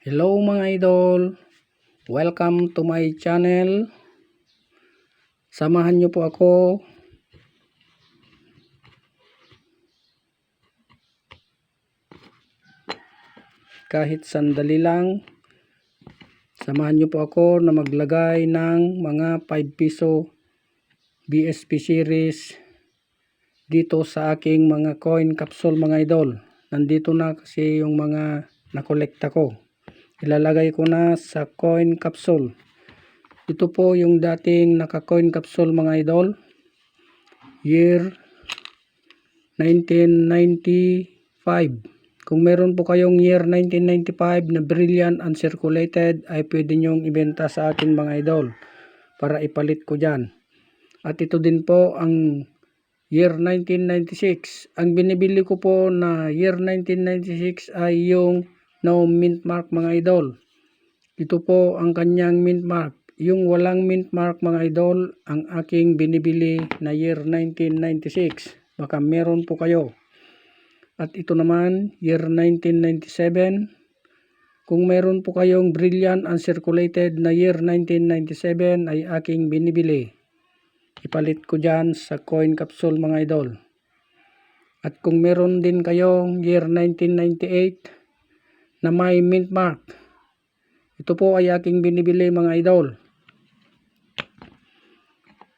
Hello mga idol, welcome to my channel. Samahan nyo po ako kahit sandali lang. Samahan nyo po ako na maglagay ng mga 5 piso BSP series dito sa aking mga coin capsule mga idol. Nandito na kasi yung mga nakolekta ko. Ilalagay ko na sa coin capsule. Ito po yung dating naka-coin capsule mga idol. Year 1995. Kung meron po kayong year 1995 na brilliant uncirculated ay pwede nyong ibenta sa akin mga idol para ipalit ko dyan. At ito din po ang year 1996. Ang binibili ko po na year 1996 ay yung no mint mark mga idol. Ito po ang kanyang mint mark. Yung walang mint mark mga idol ang aking binibili na year 1996. Baka meron po kayo. At ito naman year 1997. Kung meron po kayong brilliant uncirculated na year 1997 ay aking binibili. Ipalit ko dyan sa coin capsule mga idol. At kung meron din kayong year 1998 na may mint mark, ito po ay aking binibili mga idol.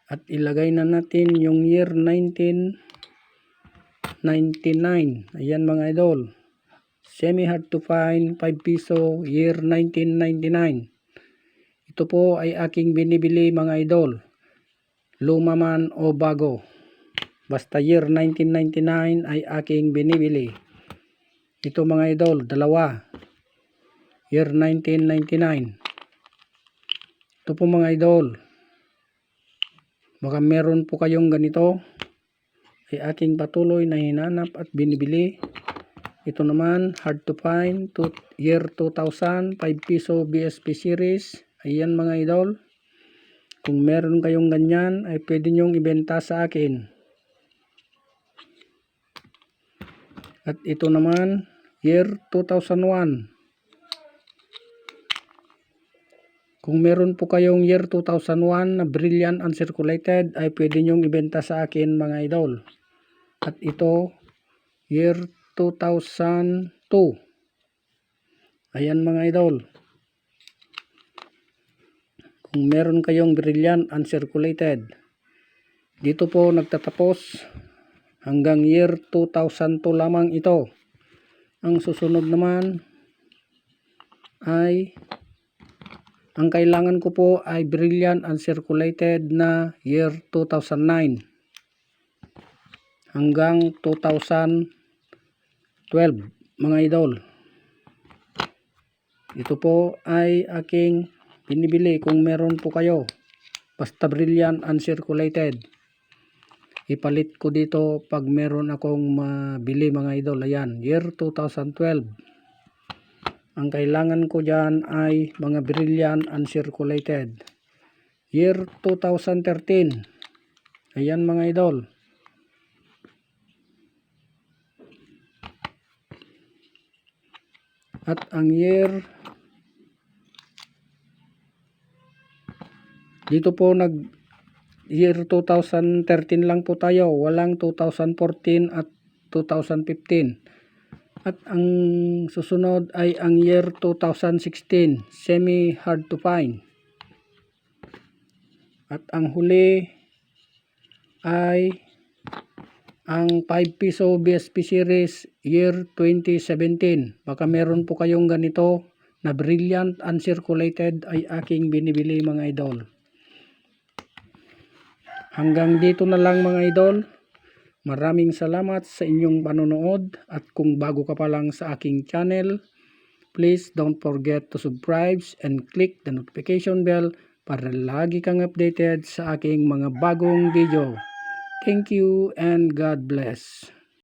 At ilagay na natin yung year 1999. Ayan mga idol. Semi hard to find 5 piso year 1999. Ito po ay aking binibili mga idol. Luma man o bago. Basta year 1999 ay aking binibili. Ito mga idol, dalawa. Year 1999. Ito po mga idol. Baka meron po kayong ganito. Ay aking patuloy na hinanap at binibili. Ito naman, hard to find. Year 2000, 5 piso BSP series. Ayan mga idol. Kung meron kayong ganyan, ay pwede nyong ibenta sa akin. At ito naman, year 2001. Kung meron po kayong year 2001 na brilliant uncirculated, ay pwede nyong ibenta sa akin mga idol. At ito, year 2002. Ayan mga idol. Kung meron kayong brilliant uncirculated. Dito po nagtatapos. Hanggang year 2002 lamang ito. Ang susunod naman ay ang kailangan ko po ay brilliant uncirculated na year 2009 hanggang 2012 mga idol. Ito po ay aking binibili kung meron po kayo. Basta brilliant uncirculated. Ipalit ko dito pag meron akong mabili mga idol. Ayan, year 2012. Ang kailangan ko dyan ay mga brilliant uncirculated. Year 2013. Ayan mga idol. At ang year, dito po year 2013 lang po tayo. Walang 2014 at 2015. At ang susunod ay ang year 2016, semi hard to find. At ang huli ay ang 5 piso BSP series year 2017. Baka meron po kayong ganito na brilliant uncirculated ay aking binibili mga idol. Hanggang dito na lang mga idol. Maraming salamat sa inyong panonood at kung bago ka pa lang sa aking channel, please don't forget to subscribe and click the notification bell para lagi kang updated sa aking mga bagong video. Thank you and God bless.